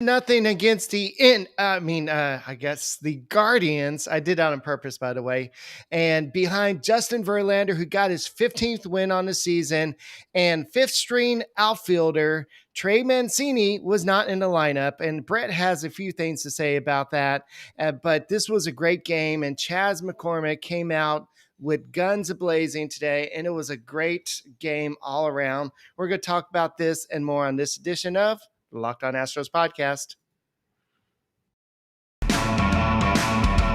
Nothing against I guess the Guardians. I did that on purpose, by the way. And behind Justin Verlander, who got his 15th win on the season, and fifth string outfielder Trey Mancini was not in the lineup. And Brett has a few things to say about that. But this was a great game, and Chas McCormick came out with guns ablazing today, and it was a great game all around. We're going to talk about this and more on this edition of the Locked On Astros podcast.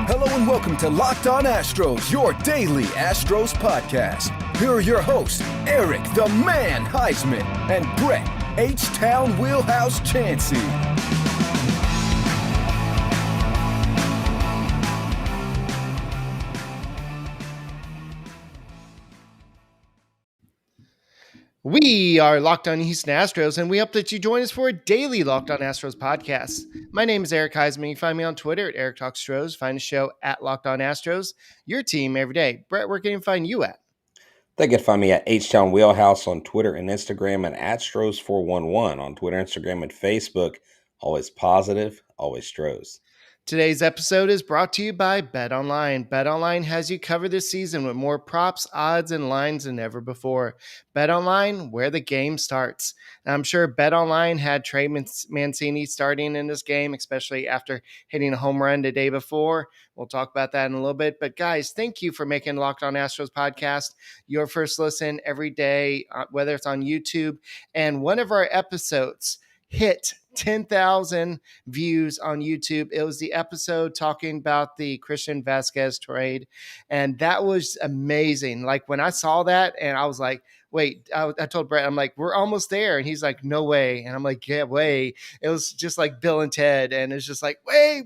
Hello and welcome to Locked On Astros, your daily Astros podcast. Here are your hosts, Eric the Man Huysman and Brett H-Town Wheelhouse Chancey. We are Locked On Houston Astros, and we hope that you join us for a daily Locked On Astros podcast. My name is Eric Huysman. You can find me on Twitter at Eric Talks Astros. Find the show at Locked On Astros, your team every day. Brett, where can you find you at? They can find me at H-Town Wheelhouse on Twitter and Instagram, and Astros411 on Twitter, Instagram, and Facebook. Always positive, always Stros. Today's episode is brought to you by BetOnline. BetOnline has you covered this season with more props, odds, and lines than ever before. BetOnline, where the game starts. Now, I'm sure BetOnline had Trey Mancini starting in this game, especially after hitting a home run the day before. We'll talk about that in a little bit. But guys, thank you for making Locked On Astros podcast your first listen every day, whether it's on YouTube. And one of our episodes hit 10,000 views on YouTube. It was the episode talking about the Christian Vazquez trade. And that was amazing. Like when I saw that and I was like, wait, I told Brett, I'm like, we're almost there. And he's like, no way. And I'm like, yeah, way. It was just like Bill and Ted. And it's just like, way.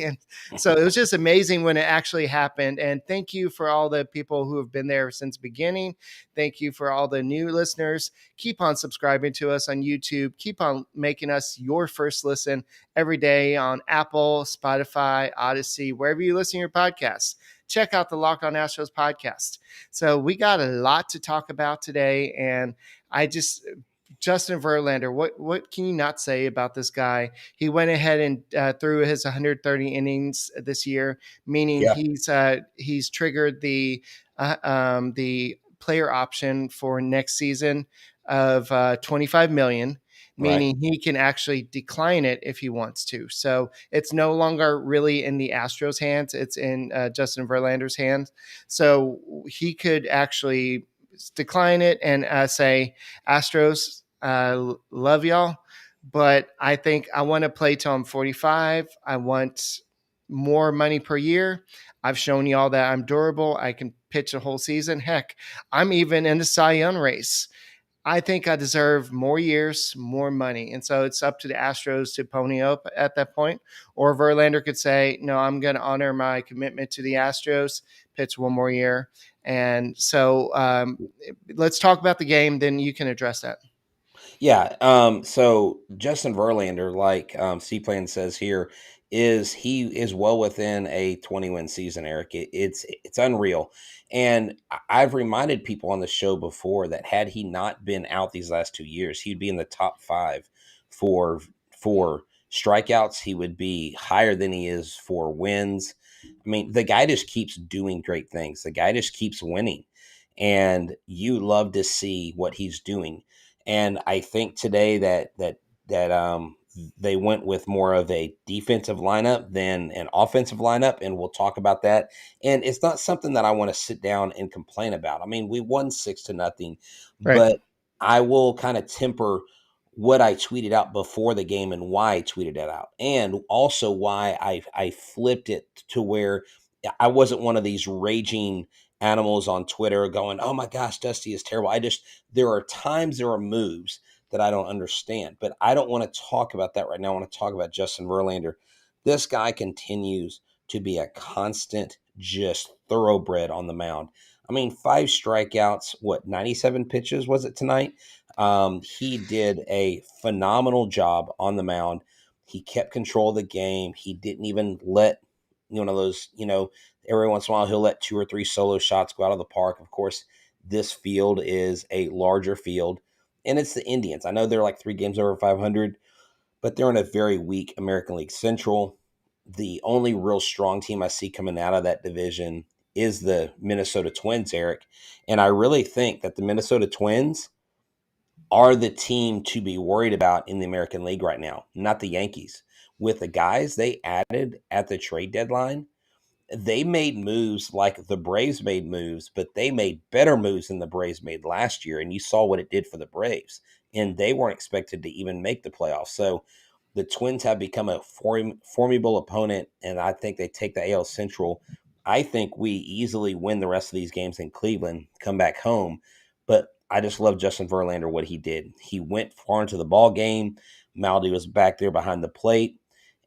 And so it was just amazing when it actually happened. And thank you for all the people who have been there since the beginning. Thank you for all the new listeners. Keep on subscribing to us on YouTube. Keep on making us your first listen every day on Apple, Spotify, Odyssey, wherever you listen to your podcasts. Check out the Locked On Astros podcast. So we got a lot to talk about today, and Justin Verlander, what can you not say about this guy? He went ahead and threw his 130 innings this year, meaning he's triggered the player option for next season of $25 million. Meaning he can actually decline it if he wants to. So it's no longer really in the Astros' hands. It's in Justin Verlander's hands. So he could actually decline it and say, Astros, love y'all, but I think I want to play till I'm 45. I want more money per year. I've shown y'all that I'm durable. I can pitch a whole season. Heck, I'm even in the Cy Young race. I think I deserve more years, more money. And so it's up to the Astros to pony up at that point. Or Verlander could say, no, I'm going to honor my commitment to the Astros, pitch one more year. And so let's talk about the game. Then you can address that. Yeah. So Justin Verlander, like C-Plan says here, he is well within a 20-win season, Eric. It's unreal. And I've reminded people on the show before that had he not been out these last 2 years, he'd be in the top 5 for strikeouts. He would be higher than he is for wins. I mean, the guy just keeps doing great things. The guy just keeps winning. And you love to see what he's doing. And I think today that they went with more of a defensive lineup than an offensive lineup, and we'll talk about that. And it's not something that I want to sit down and complain about. I mean, we won 6-0, right. But I will kind of temper what I tweeted out before the game and why I tweeted it out, and also why I flipped it to where I wasn't one of these raging animals on Twitter going, oh my gosh, Dusty is terrible. There are moves that I don't understand, but I don't want to talk about that right now. I want to talk about Justin Verlander. This guy continues to be a constant, just thoroughbred on the mound. I mean, 5 strikeouts, 97 pitches was it tonight? He did a phenomenal job on the mound. He kept control of the game. He didn't even let those, every once in a while he'll let 2 or 3 solo shots go out of the park. Of course, this field is a larger field, and it's the Indians. I know they're like 3 games over 500, but they're in a very weak American League Central. The only real strong team I see coming out of that division is the Minnesota Twins, Eric. And I really think that the Minnesota Twins are the team to be worried about in the American League right now, not the Yankees. With the guys they added at the trade deadline, they made moves like the Braves made moves, but they made better moves than the Braves made last year. And you saw what it did for the Braves. And they weren't expected to even make the playoffs. So the Twins have become a formidable opponent, and I think they take the AL Central. I think we easily win the rest of these games in Cleveland, come back home. But I just love Justin Verlander, what he did. He went far into the ball game. Maldi was back there behind the plate.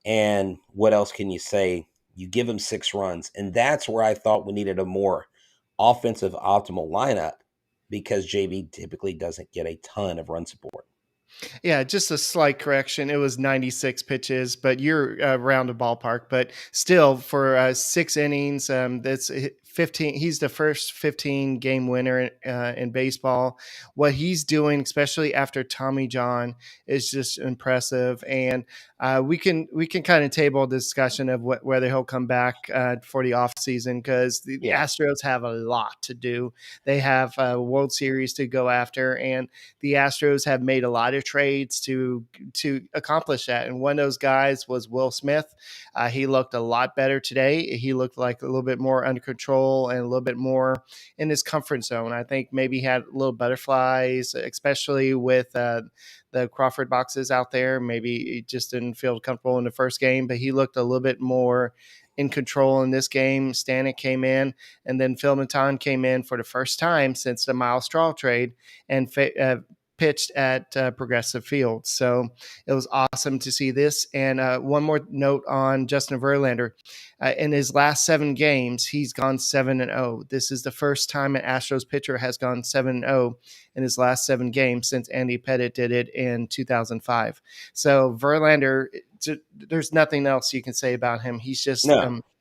And what else can you say? You give him 6 runs. And that's where I thought we needed a more offensive optimal lineup because JV typically doesn't get a ton of run support. Yeah, just a slight correction. It was 96 pitches, but you're around the ballpark. But still, for 6 innings, that's 15. He's the first 15 game winner in baseball. What he's doing, especially after Tommy John, is just impressive. And we can kind of table a discussion of whether he'll come back for the offseason because the Astros have a lot to do. They have a World Series to go after, and the Astros have made a lot of trades to accomplish that. And one of those guys was Will Smith. He looked a lot better today. He looked like a little bit more under control and a little bit more in his comfort zone. I think maybe he had little butterflies, especially with the Crawford boxes out there. Maybe he just didn't feel comfortable in the first game, but he looked a little bit more in control in this game. Stanek came in, and then Phil Maton came in for the first time since the Miles Straw trade and pitched at Progressive Field. So it was awesome to see this. And one more note on Justin Verlander. In his last 7 games, he's gone 7-0. This is the first time an Astros pitcher has gone 7-0 in his last 7 games since Andy Pettitte did it in 2005. So Verlander, there's nothing else you can say about him. He's just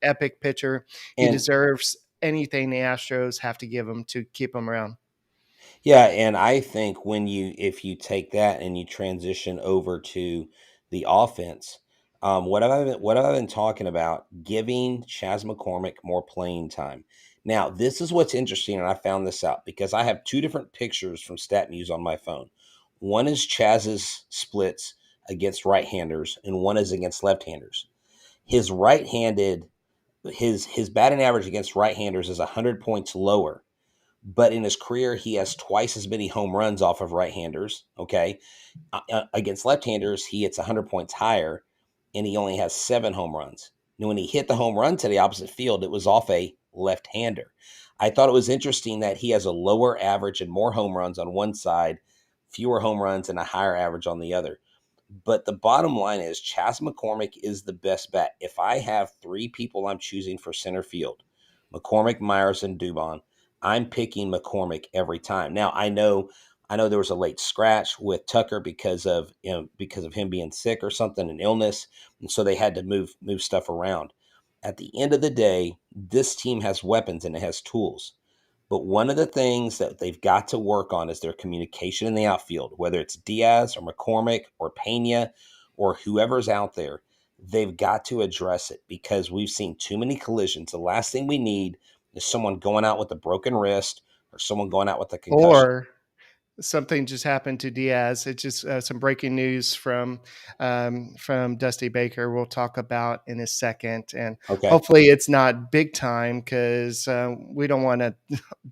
epic pitcher. He deserves anything the Astros have to give him to keep him around. Yeah, and I think if you take that and you transition over to the offense, what have I been talking about? Giving Chas McCormick more playing time. Now, this is what's interesting, and I found this out because I have 2 different pictures from StatMuse on my phone. One is Chaz's splits against right-handers, and one is against left-handers. His right-handed, his batting average against right-handers is 100 points lower. But in his career, he has twice as many home runs off of right-handers, okay? Against left-handers, he hits 100 points higher, and he only has 7 home runs. And when he hit the home run to the opposite field, it was off a left-hander. I thought it was interesting that he has a lower average and more home runs on one side, fewer home runs, and a higher average on the other. But the bottom line is Chas McCormick is the best bet. If I have 3 people I'm choosing for center field, McCormick, Myers, and Dubon, I'm picking McCormick every time. Now I know there was a late scratch with Tucker because of him being sick or something, an illness, and so they had to move stuff around. At the end of the day, this team has weapons and it has tools. But one of the things that they've got to work on is their communication in the outfield, whether it's Diaz or McCormick or Pena or whoever's out there. They've got to address it because we've seen too many collisions. The last thing we need is someone going out with a broken wrist or someone going out with a concussion. Or something just happened to Diaz. It's just some breaking news from Dusty Baker we'll talk about in a second. And hopefully it's not big time because we don't want a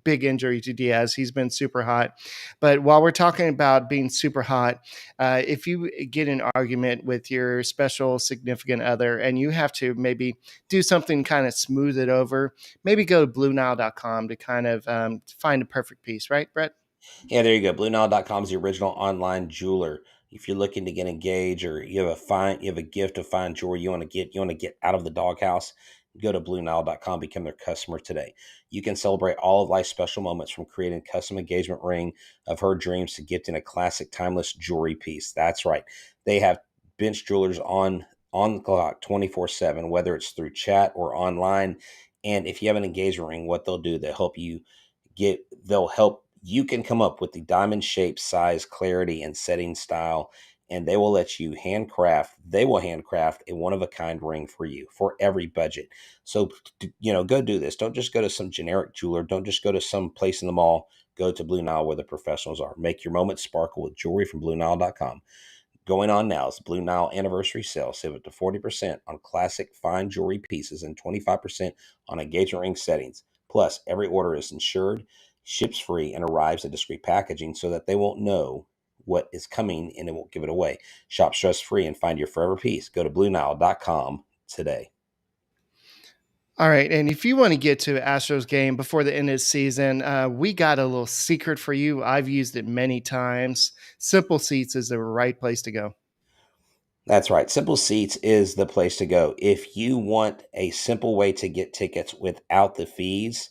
big injury to Diaz. He's been super hot. But while we're talking about being super hot, if you get an argument with your special significant other and you have to maybe do something kind of smooth it over, maybe go to BlueNile.com to kind of find a perfect piece, right, Brett? Yeah, there you go. BlueNile.com is the original online jeweler. If you're looking to get engaged or you have a gift of fine jewelry you want to get out of the doghouse, go to BlueNile.com, become their customer today. You can celebrate all of life's special moments from creating a custom engagement ring of her dreams to gifting a classic timeless jewelry piece. That's right. They have bench jewelers on the clock 24/7, whether it's through chat or online. And if you have an engagement ring, what they'll do, they'll help you can come up with the diamond shape, size, clarity, and setting style and they will let you handcraft a one-of-a-kind ring for you for every budget. So, go do this. Don't just go to some generic jeweler. Don't just go to some place in the mall. Go to Blue Nile where the professionals are. Make your moment sparkle with jewelry from BlueNile.com. Going on now is Blue Nile anniversary sale. Save up to 40% on classic fine jewelry pieces and 25% on engagement ring settings. Plus, every order is insured, ships free, and arrives in discreet packaging so that they won't know what is coming and it won't give it away. Shop stress free and find your forever piece. Go to BlueNile.com today. All right, and if you want to get to Astros game before the end of the season, we got a little secret for you. I've used it many times. Simple Seats is the right place to go. That's right. Simple Seats is the place to go. If you want a simple way to get tickets without the fees,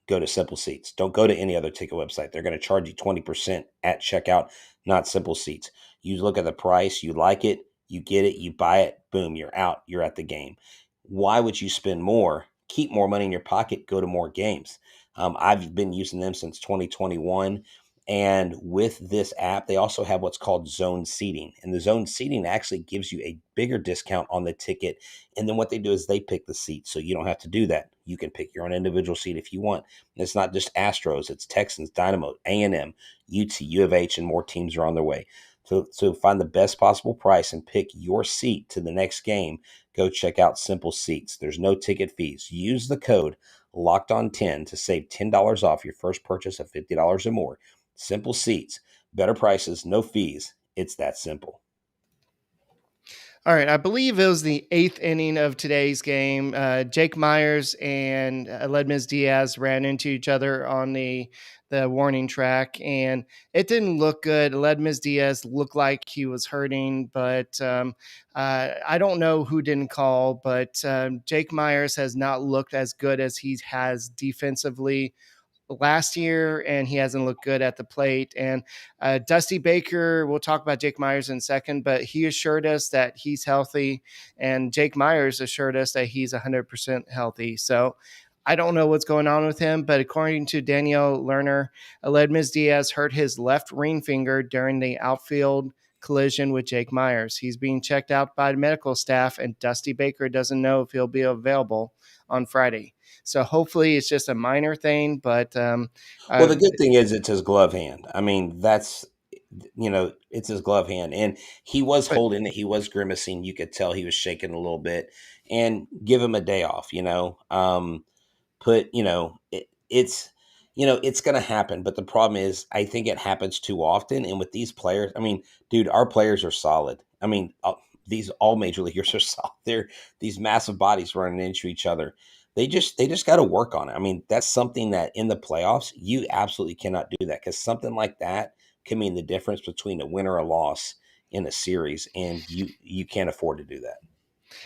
go to Simple Seats. Don't go to any other ticket website. They're going to charge you 20% at checkout, not Simple Seats. You look at the price, you like it, you get it, you buy it, boom, you're out, you're at the game. Why would you spend more? Keep more money in your pocket, go to more games. I've been using them since 2021. And with this app, they also have what's called zone seating. And the zone seating actually gives you a bigger discount on the ticket. And then what they do is they pick the seat. So you don't have to do that. You can pick your own individual seat if you want. And it's not just Astros, it's Texans, Dynamo, A&M, UT, U of H, and more teams are on their way. So find the best possible price and pick your seat to the next game. Go check out Simple Seats. There's no ticket fees. Use the code LOCKEDON10 to save $10 off your first purchase of $50 or more. Simple Seats, better prices, no fees. It's that simple. All right, I believe it was the 8th inning of today's game. Jake Myers and Aledmys Diaz ran into each other on the warning track, and it didn't look good. Aledmys Diaz looked like he was hurting, but I don't know who didn't call, but Jake Myers has not looked as good as he has defensively last year, and he hasn't looked good at the plate. And Dusty Baker, we'll talk about Jake Myers in a second, but he assured us that he's healthy, and Jake Myers assured us that he's 100% healthy. So I don't know what's going on with him, but according to Danielle Lerner, Aledmys Diaz hurt his left ring finger during the outfield collision with Jake Myers. He's being checked out by the medical staff, and Dusty Baker doesn't know if he'll be available on Friday. So hopefully it's just a minor thing, but well, the good thing is it's his glove hand. I mean, it's his glove hand, and he was holding it. He was grimacing. You could tell he was shaking a little bit, and give him a day off. It's going to happen. But the problem is, I think it happens too often. And with these players, I mean, dude, our players are solid. I mean, these all major leaguers are solid. They're these massive bodies running into each other. They just got to work on it. I mean, that's something that in the playoffs, you absolutely cannot do that, because something like that can mean the difference between a win or a loss in a series, and you can't afford to do that.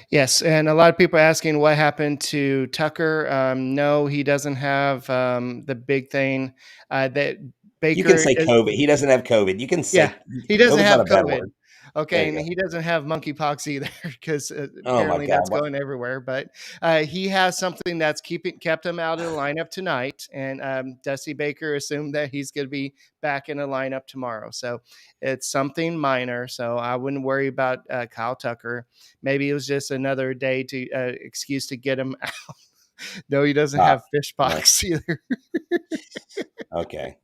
Yes, and a lot of people are asking what happened to Tucker. No, he doesn't have the big thing that Baker. You can say COVID. He doesn't have COVID. You can say he doesn't COVID's have not a bad COVID. word. Okay, and he doesn't have monkeypox either, because apparently that's going everywhere. But he has something that's kept him out of the lineup tonight, and Dusty Baker assumed that he's going to be back in the lineup tomorrow. So it's something minor. So I wouldn't worry about Kyle Tucker. Maybe it was just another day to excuse to get him out. No, he doesn't have fish pox either. Okay.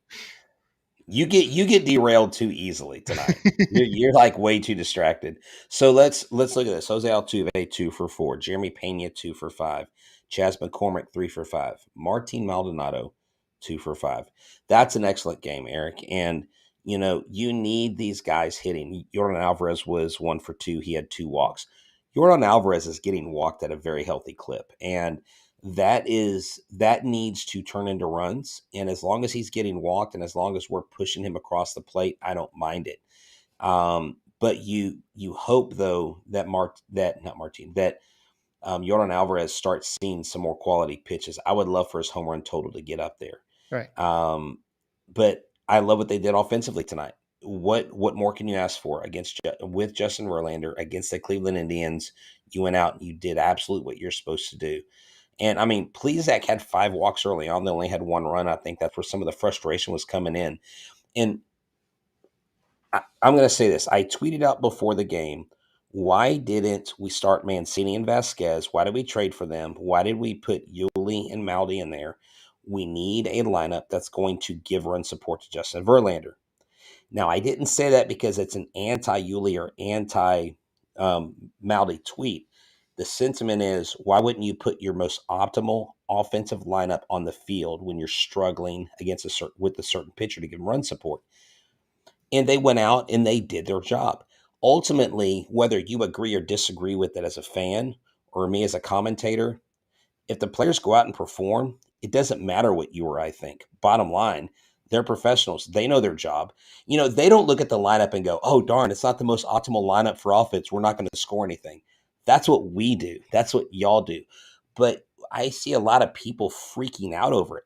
You get derailed too easily tonight. You're like way too distracted. So let's look at this. Jose Altuve 2 for 4, Jeremy Pena 2 for 5, Chas McCormick 3 for 5, Martin Maldonado 2 for 5. That's an excellent game, Eric. And you need these guys hitting. Yordan Alvarez was 1 for 2. He had 2 walks. Yordan Alvarez is getting walked at a very healthy clip, and that needs to turn into runs. And as long as he's getting walked, and as long as we're pushing him across the plate, I don't mind it. But you hope though that Yordan Alvarez starts seeing some more quality pitches. I would love for his home run total to get up there. Right. But I love what they did offensively tonight. What more can you ask for with Justin Verlander against the Cleveland Indians? You went out and you did absolutely what you're supposed to do. And I mean, Plesac had 5 walks early on. They only had 1 run. I think that's where some of the frustration was coming in. And I'm going to say this. I tweeted out before the game, why didn't we start Mancini and Vazquez? Why did we trade for them? Why did we put Yuli and Maldi in there? We need a lineup that's going to give run support to Justin Verlander. Now, I didn't say that because it's an anti-Yuli or anti-Maldi tweet. The sentiment is, why wouldn't you put your most optimal offensive lineup on the field when you're struggling against with a certain pitcher to give run support? And they went out and they did their job. Ultimately, whether you agree or disagree with it as a fan or me as a commentator, if the players go out and perform, it doesn't matter what you or I think. Bottom line, they're professionals. They know their job. They don't look at the lineup and go, oh, darn, it's not the most optimal lineup for offense. We're not going to score anything. That's what we do. That's what y'all do. But I see a lot of people freaking out over it.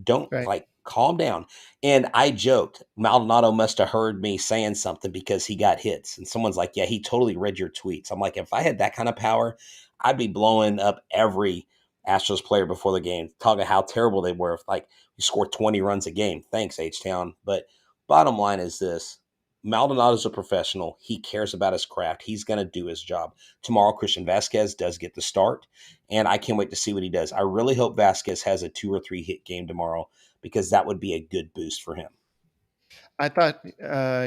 Don't Right. calm down. And I joked, Maldonado must have heard me saying something because he got hits. And someone's like, yeah, he totally read your tweets. I'm like, if I had that kind of power, I'd be blowing up every Astros player before the game, talking how terrible they were. If we score 20 runs a game. Thanks, H-Town. But bottom line is this. Maldonado's a professional. He cares about his craft. He's going to do his job. Tomorrow, Christian Vazquez does get the start, and I can't wait to see what he does. I really hope Vazquez has a 2 or 3 hit game tomorrow because that would be a good boost for him. I thought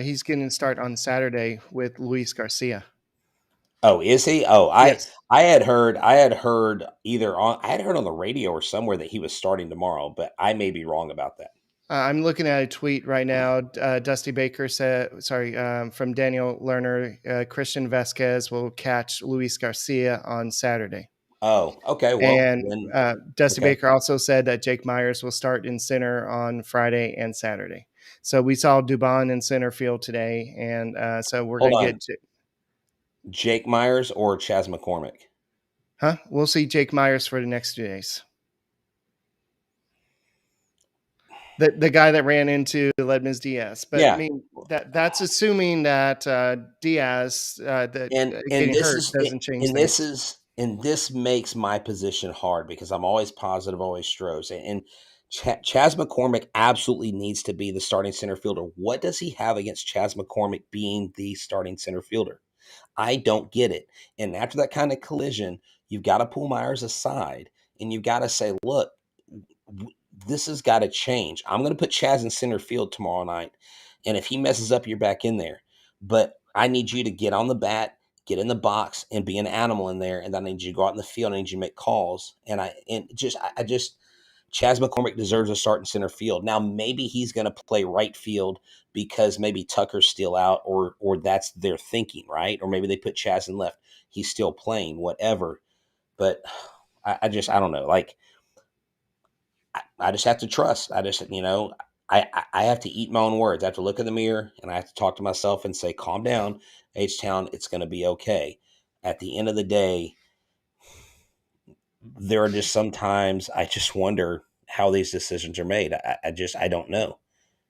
he's going to start on Saturday with Luis Garcia. Oh, is he? Oh, Yes. I had heard I had heard on the radio or somewhere that he was starting tomorrow, but I may be wrong about that. I'm looking at a tweet right now. Dusty Baker said, from Daniel Lerner, Christian Vazquez will catch Luis Garcia on Saturday. Oh, okay. Well, And then, Dusty okay. Baker also said that Jake Myers will start in center on Friday and Saturday. So we saw Dubon in center field today. And so we're Hold going to on. get Jake Myers or Chas McCormick? We'll see Jake Myers for the next 2 days. The guy that ran into Ledmus Diaz, but Yeah. I mean that's assuming that Diaz getting hurt doesn't change things. This makes my position hard because I'm always positive, always Stros, and Chas McCormick absolutely needs to be the starting center fielder. What does he have against Chas McCormick being the starting center fielder? I don't get it. And after that kind of collision, you've got to pull Myers aside and you've got to say, look, this has got to change. I'm going to put Chas in center field tomorrow night. And if he messes up, you're back in there. But I need you to get on the bat, get in the box, and be an animal in there. And then I need you to go out in the field. I need you to make calls. I just Chas McCormick deserves a start in center field. Now maybe he's going to play right field because maybe Tucker's still out, or that's their thinking, right? Or maybe they put Chas in left. He's still playing, whatever. But I don't know. I just have to trust. I have to eat my own words. I have to look in the mirror and I have to talk to myself and say, calm down, H-Town, it's going to be okay. At the end of the day, there are just sometimes I just wonder how these decisions are made. I don't know.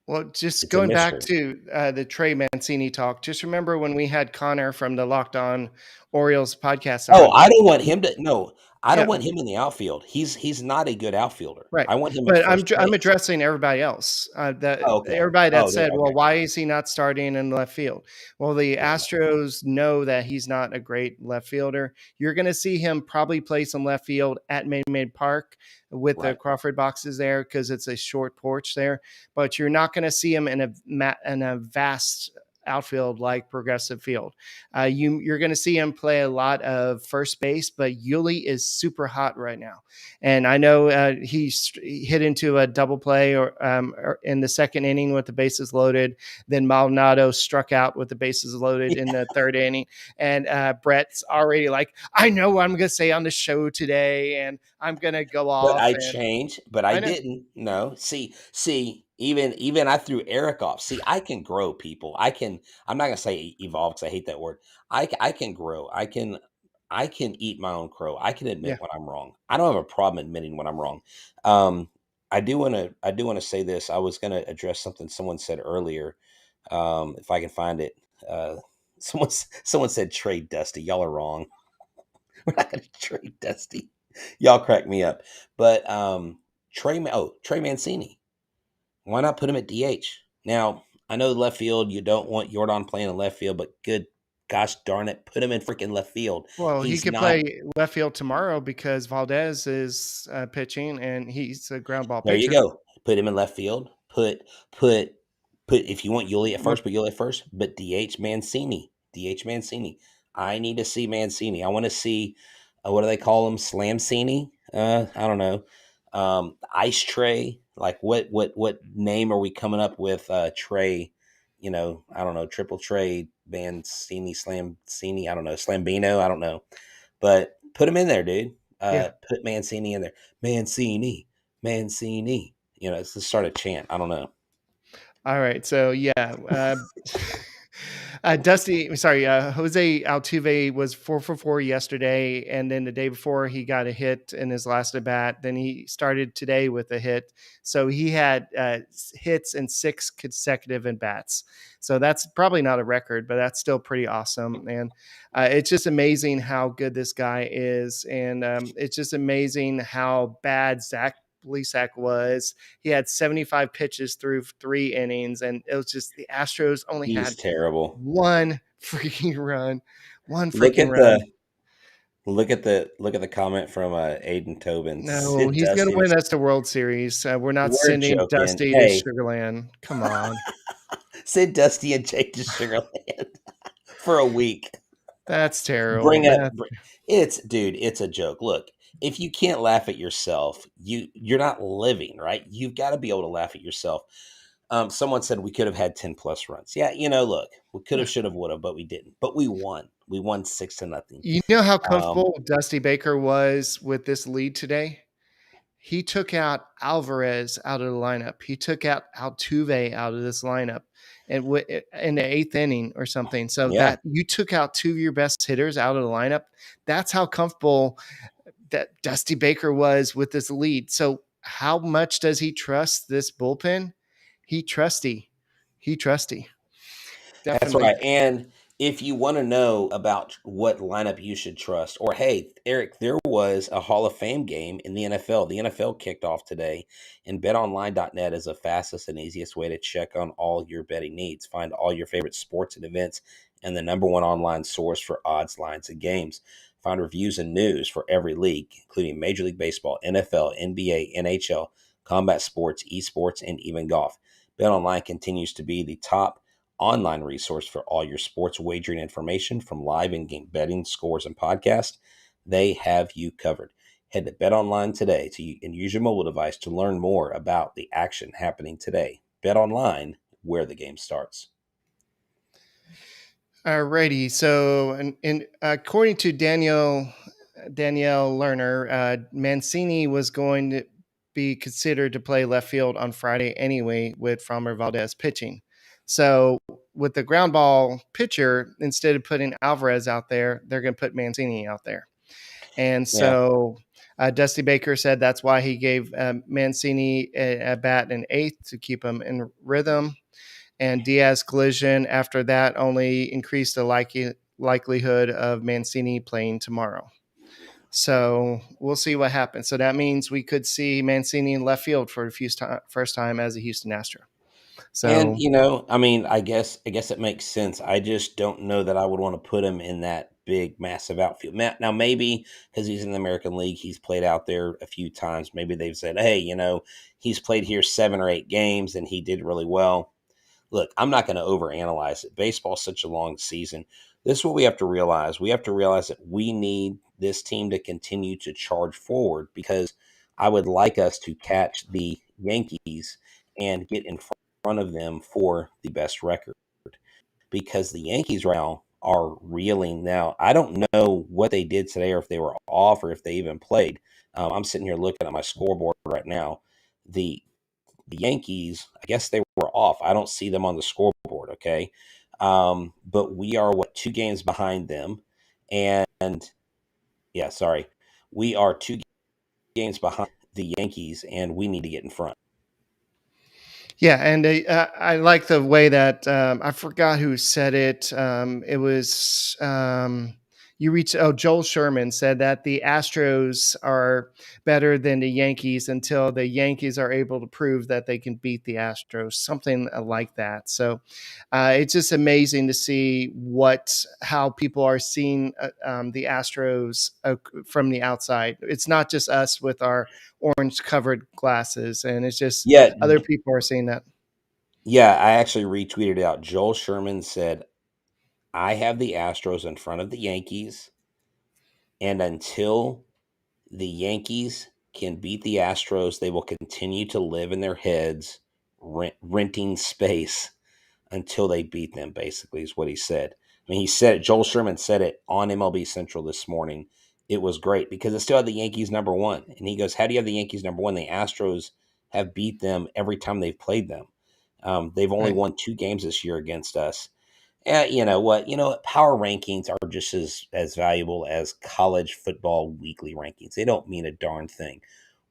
Well, just It's a going back mystery. to the Trey Mancini talk, just remember when we had Connor from the Locked On Orioles podcast Oh, on. I don't want him to no. I don't Yeah. want him in the outfield. He's not a good outfielder. Right. I want him at But I'm first base. addressing everybody else. Okay. Everybody that Oh, said, okay. "Well, why is he not starting in left field?" Well, the Astros know that he's not a great left fielder. You're going to see him probably play some left field at Minute Maid Park with the Right. Crawford boxes there because it's a short porch there. But you're not going to see him in a vast outfield like Progressive Field. You're going to see him play a lot of first base, but Yuli is super hot right now. And I know he hit into a double play or in the second inning with the bases loaded. Then Maldonado struck out with the bases loaded in the third inning. And Brett's already like, I know what I'm going to say on the show today, and I'm going to go off. But I changed, but I know. didn't. No. See, even I threw Eric off. See, I can grow people. I'm not gonna say evolve because I hate that word. I can grow. I can eat my own crow. I can admit Yeah. when I'm wrong. I don't have a problem admitting when I'm wrong. I do wanna say this. I was gonna address something someone said earlier. If I can find it. Someone said trade Dusty. Y'all are wrong. We're not gonna trade Dusty. Y'all crack me up. But Trey Mancini. Why not put him at DH? Now, I know left field, you don't want Jordan playing in left field, but good gosh darn it, put him in freaking left field. Well, he He's could not. play left field tomorrow because Valdez is pitching and he's a ground ball There you pitcher. go. Put him in left field. Put if you want Yuli at What? first, put Yuli at first, but DH Mancini. DH Mancini. I need to see Mancini. I want to see what do they call him? Slamcini? I don't know. Ice Tray. Like what name are we coming up with? Trey, I don't know, triple Trey, Mancini, Slamcini, I don't know, Slambino, I don't know. But put him in there, dude. Yeah. Put Mancini in there. Mancini, Mancini. It's the start a chant. I don't know. All right. So yeah, Jose Altuve was 4 for 4 yesterday, and then the day before he got a hit in his last at bat. Then he started today with a hit, so he had hits in 6 consecutive at bats. So that's probably not a record, but that's still pretty awesome. And it's just amazing how good this guy is, and it's just amazing how bad Zach Plesac was. He had 75 pitches through 3 innings, and it was just the Astros only He's had terrible. one freaking run. One Look freaking at run. the comment from Aiden Tobin. No, Sid he's going Dusty. to win us the World Series. We're not We're sending joking. Dusty to Hey, Sugarland. Come on. Sid Dusty and Jake to Sugarland for a week. That's terrible. Bring up. It's a joke. Look, if you can't laugh at yourself, you're not living, right? You've got to be able to laugh at yourself. Someone said we could have had 10 plus runs. Yeah, look, we could have, should have, would have, but we didn't. But we won. We won 6-0. You know how Um, comfortable Dusty Baker was with this lead today? He took out Alvarez out of the lineup. He took out Altuve out of this lineup, and in the 8th inning or something. So yeah, that you took out 2 of your best hitters out of the lineup. That's how comfortable that Dusty Baker was with this lead. So how much does he trust this bullpen? He trusty. that's Definitely. right. And if you want to know about what lineup you should trust, or hey, Eric, there was a Hall of Fame game in the NFL. The NFL kicked off today, and betonline.net is the fastest and easiest way to check on all your betting needs. Find all your favorite sports and events and the number one online source for odds, lines, and games. Find reviews and news for every league, including Major League Baseball, NFL, NBA, NHL, combat sports, esports, and even golf. BetOnline continues to be the top online resource for all your sports wagering information, from live and game betting, scores, and podcasts. They have you covered. Head to BetOnline today and use your mobile device to learn more about the action happening today. BetOnline, where the game starts. Alrighty. So, according to Danielle Lerner, Mancini was going to be considered to play left field on Friday anyway, with Framber Valdez pitching. So, with the ground ball pitcher, instead of putting Alvarez out there, they're going to put Mancini out there. And Yeah. so, Dusty Baker said that's why he gave Mancini a bat in 8th to keep him in rhythm. And Diaz collision after that only increased the likelihood of Mancini playing tomorrow. So we'll see what happens. So that means we could see Mancini in left field for the first time as a Houston Astro. So, And I guess it makes sense. I just don't know that I would want to put him in that big, massive outfield. Now, maybe because he's in the American League, he's played out there a few times. Maybe they've said, hey, he's played here 7 or 8 games and he did really well. Look, I'm not going to overanalyze it. Baseball's such a long season. This is what we have to realize. We have to realize that we need this team to continue to charge forward, because I would like us to catch the Yankees and get in front of them for the best record, because the Yankees right now are reeling. Now, I don't know what they did today, or if they were off, or if they even played. I'm sitting here looking at my scoreboard right now. The Yankees, I guess they were off. I don't see them on the scoreboard, okay? But we are, 2 games behind them. And, yeah, sorry. We are 2 games behind the Yankees, and we need to get in front. yeah, and I like the way that I forgot who said it. It was Joel Sherman said that the Astros are better than the Yankees until the Yankees are able to prove that they can beat the Astros, something like that. So it's just amazing to see how people are seeing the Astros from the outside. It's not just us with our orange covered glasses, and it's just Yeah, other people are seeing that. yeah, I actually retweeted it out. Joel Sherman said, "I have the Astros in front of the Yankees, and until the Yankees can beat the Astros, they will continue to live in their heads, renting space until they beat them," basically, is what he said. I mean, he said it. Joel Sherman said it on MLB Central this morning. It was great because it still had the Yankees number one. And he goes, "How do you have the Yankees number one? The Astros have beat them every time they've played them. They've only Right. won 2 games this year against us." You know what? Power rankings are just as valuable as college football weekly rankings. They don't mean a darn thing.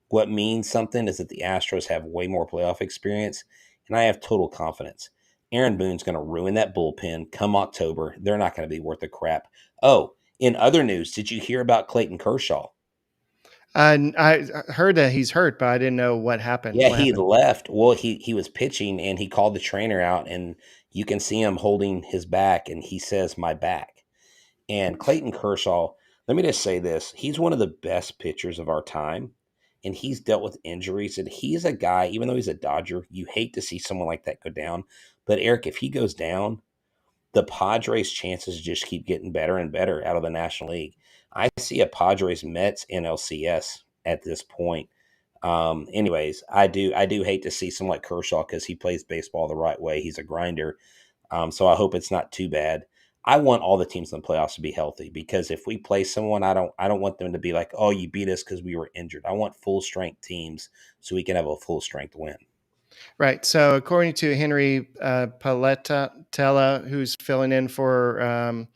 What means something is that the Astros have way more playoff experience, and I have total confidence. Aaron Boone's going to ruin that bullpen come October. They're not going to be worth a crap. Oh, in other news, did you hear about Clayton Kershaw? I heard that he's hurt, but I didn't know what happened. Yeah, What he happened? left. Well, he was pitching, and he called the trainer out, and you can see him holding his back, and he says, "My back." And Clayton Kershaw, let me just say this. He's one of the best pitchers of our time, and he's dealt with injuries. And he's a guy, even though he's a Dodger, you hate to see someone like that go down. But Eric, if he goes down, the Padres' chances just keep getting better and better out of the National League. I see a Padres Mets NLCS at this point. Anyways, I do hate to see someone like Kershaw because he plays baseball the right way. He's a grinder. So I hope it's not too bad. I want all the teams in the playoffs to be healthy because if we play someone, I don't want them to be like, "Oh, you beat us because we were injured." I want full strength teams so we can have a full strength win. Right. So, according to Henry Paletella, who's filling in for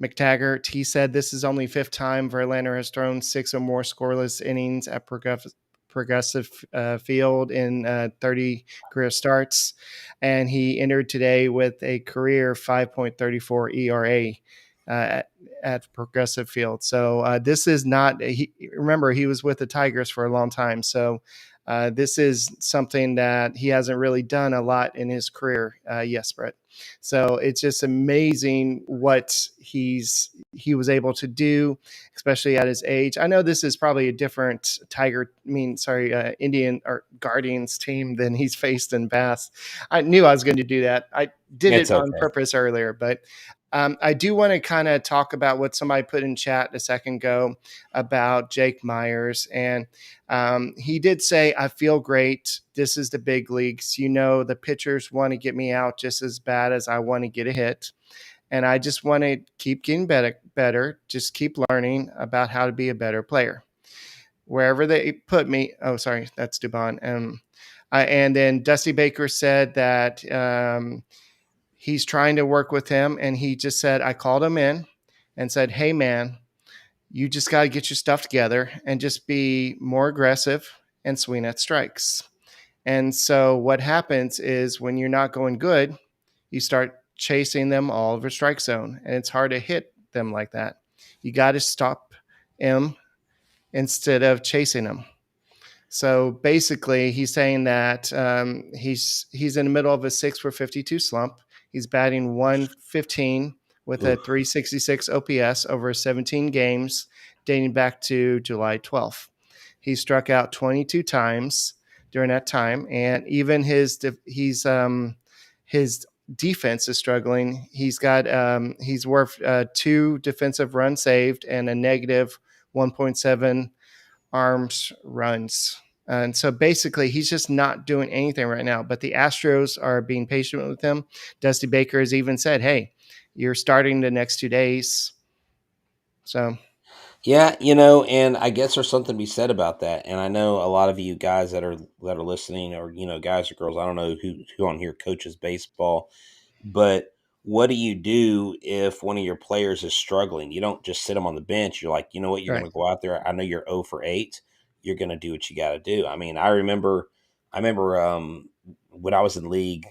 McTaggart, he said this is only fifth time Verlander has thrown six or more scoreless innings at Progressive Field in 30 career starts, and he entered today with a career 5.34 ERA. At Progressive Field. So this is not, remember, he was with the Tigers for a long time. So this is something that he hasn't really done a lot in his career. Yes, Brett. So it's just amazing what he was able to do, especially at his age. I know this is probably a different Indian or Guardians team than he's faced in past. I knew I was going to do that. I did It's it on okay. purpose earlier, but I do want to kind of talk about what somebody put in chat a second ago about Jake Myers. And he did say, "I feel great. This is the big leagues. The pitchers want to get me out just as bad as I want to get a hit. And I just want to keep getting better, just keep learning about how to be a better player. Wherever they put me." Oh, sorry, that's Dubon. And then Dusty Baker said that he's trying to work with him. And he just said, "I called him in and said, 'Hey, man, you just got to get your stuff together and just be more aggressive and swing at strikes.'" And so what happens is when you're not going good, you start chasing them all over strike zone, and it's hard to hit them like that. You got to stop him instead of chasing him. So basically, he's saying that he's in the middle of a 6 for 52 slump. He's batting 115 with a Oof. 366 OPS over 17 games, dating back to July 12th. He struck out 22 times during that time, and even his defense is struggling. He's worth 2 defensive runs saved and a negative 1.7 arms runs. And so basically, he's just not doing anything right now. But the Astros are being patient with him. Dusty Baker has even said, "Hey, you're starting the next 2 days." So, Yeah, and I guess there's something to be said about that. And I know a lot of you guys that are listening, or guys or girls, I don't know who on here coaches baseball, but what do you do if one of your players is struggling? You don't just sit them on the bench. You're like, you know what, you're right. going to go out there. I know you're 0 for 8. You're going to do what you got to do. I mean, I remember when I was in league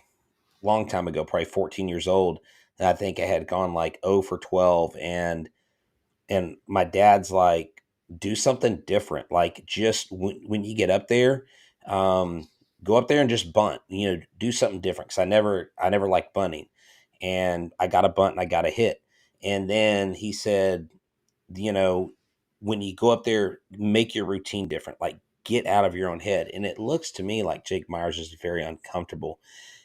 long time ago, probably 14 years old, and I think I had gone like 0 for 12, and And my dad's like, do something different. Like just when you get up there, go up there and just bunt, do something different. Cause I never liked bunting, and I got a bunt and I got a hit. And then he said, you know, when you go up there, make your routine different, like get out of your own head. And it looks to me like Jake Myers is very uncomfortable.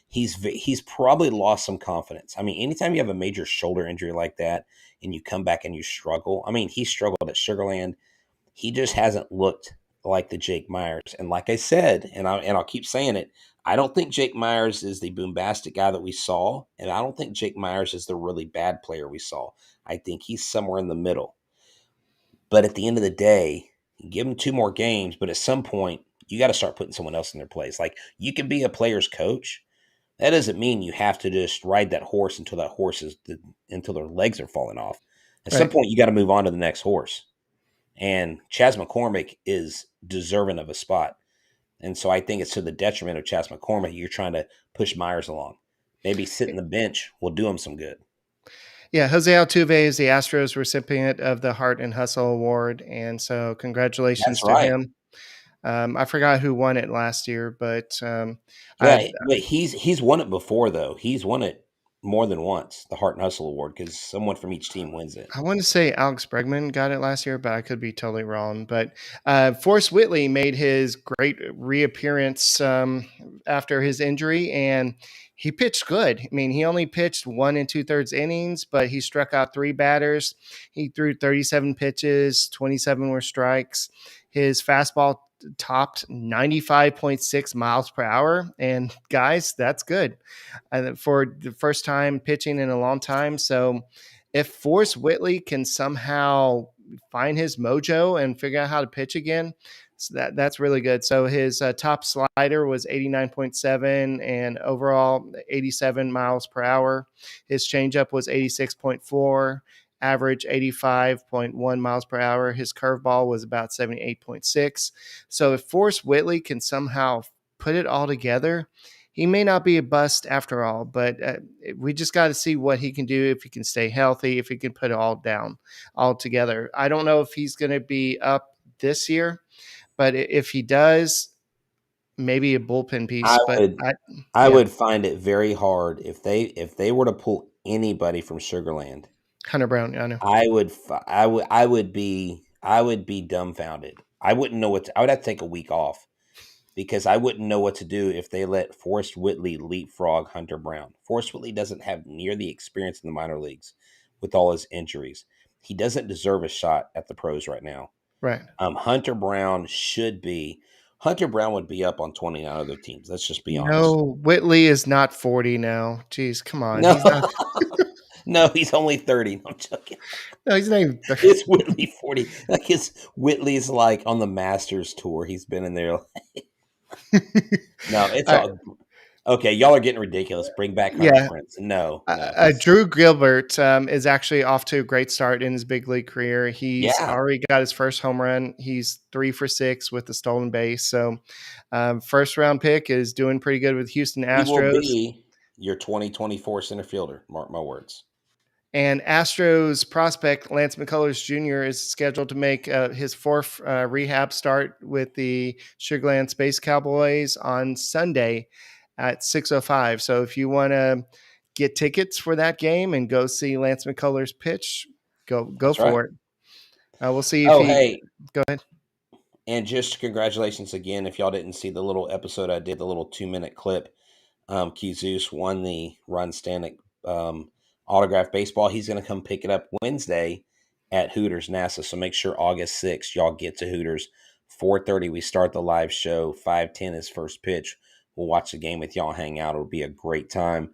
He's probably lost some confidence. I mean, anytime you have a major shoulder injury like that and you come back and you struggle, I mean, he struggled at Sugarland. He just hasn't looked like the Jake Myers. And like I said, and I'll keep saying it, I don't think Jake Myers is the bombastic guy that we saw, and I don't think Jake Myers is the really bad player we saw. I think he's somewhere in the middle. But at the end of the day, give him 2 more games, but at some point, you got to start putting someone else in their place. Like, you can be a player's coach. That doesn't mean you have to just ride that horse until until their legs are falling off. At some Right. point, you got to move on to the next horse. And Chas McCormick is deserving of a spot. And so I think it's to the detriment of Chas McCormick. You're trying to push Myers along. Maybe sitting the bench will do him some good. Yeah, Jose Altuve is the Astros recipient of the Heart and Hustle Award, and so congratulations That's to right. him. I forgot who won it last year, but I Yeah, but he's won it before though. He's won it more than once, the Heart and Hustle Award, because someone from each team wins it. I want to say Alex Bregman got it last year, but I could be totally wrong. But Forrest Whitley made his great reappearance after his injury, and he pitched good. I mean, he only pitched 1 2/3 innings, but he struck out 3 batters. He threw 37 pitches, 27 were strikes. His fastball topped 95.6 miles per hour. And guys, that's good for the first time pitching in a long time. So if Forrest Whitley can somehow find his mojo and figure out how to pitch again, so that's really good. So his top slider was 89.7 and overall 87 miles per hour. His changeup was 86.4, average 85.1 miles per hour. His curveball was about 78.6. So if Forrest Whitley can somehow put it all together, he may not be a bust after all, but we just got to see what he can do, if he can stay healthy, if he can put it all together. I don't know if he's going to be up this year, but if he does, maybe a bullpen I piece. But would I yeah, would find it very hard if they were to pull anybody from Sugarland. Hunter Brown, I know. I would be dumbfounded. I wouldn't know I would have to take a week off because I wouldn't know what to do if they let Forrest Whitley leapfrog Hunter Brown. Forrest Whitley doesn't have near the experience in the minor leagues with all his injuries. He doesn't deserve a shot at the pros right now. Right. Hunter Brown would be up on 29 other teams. Let's just be honest. No, Whitley is not 40 now. Jeez, come on. No, He's not. no, he's only 30. No, I'm joking. No, he's not even 30. It's Whitley 40. I guess Whitley's like on the Masters tour. He's been in there. No, it's I, all okay. Y'all are getting ridiculous. Bring back Hunter yeah. Prince. No, he's Drew Gilbert is actually off to a great start in his big league career. He's yeah. already got his first home run. He's 3 for 6 with the stolen base. So, first round pick is doing pretty good with Houston He will Astros. be your 2024 center fielder. Mark my words. And Astros prospect Lance McCullers Jr. is scheduled to make his 4th rehab start with the Sugarland Space Cowboys on Sunday at 6:05. So if you want to get tickets for that game and go see Lance McCullers pitch, go That's right. for it. We'll see if Oh, he. hey, Go ahead. and just congratulations again. If y'all didn't see the little episode I did, the little 2-minute clip, Keyzeus won the Ron Stanek autograph baseball. He's going to come pick it up Wednesday at Hooters NASA. So make sure August 6th, y'all get to Hooters. 4:30, we start the live show. 5:10 is first pitch. We'll watch the game with y'all, hang out. It'll be a great time.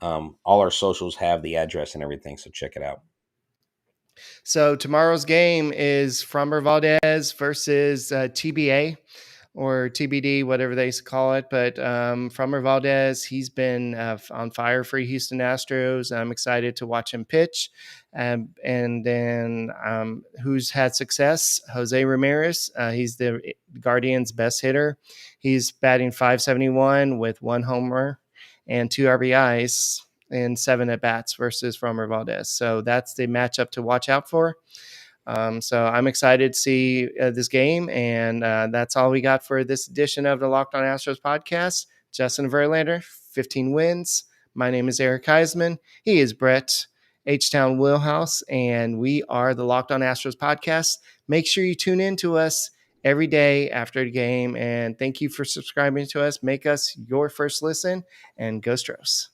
All our socials have the address and everything, so check it out. So tomorrow's game is Framber Valdez versus TBA or TBD, whatever they call it. But Framber Valdez, he's been on fire for Houston Astros. I'm excited to watch him pitch. And then who's had success? Jose Ramirez. He's the Guardians' best hitter. He's batting .571 with 1 homer and 2 RBIs and 7 at bats versus Framber Valdez. So that's the matchup to watch out for. So I'm excited to see this game, and that's all we got for this edition of the Locked On Astros podcast. Justin Verlander, 15 wins. My name is Eric Huysman. He is Brett H-Town Wheelhouse, and we are the Locked On Astros podcast. Make sure you tune in to us every day after the game, and thank you for subscribing to us. Make us your first listen, and go Stros.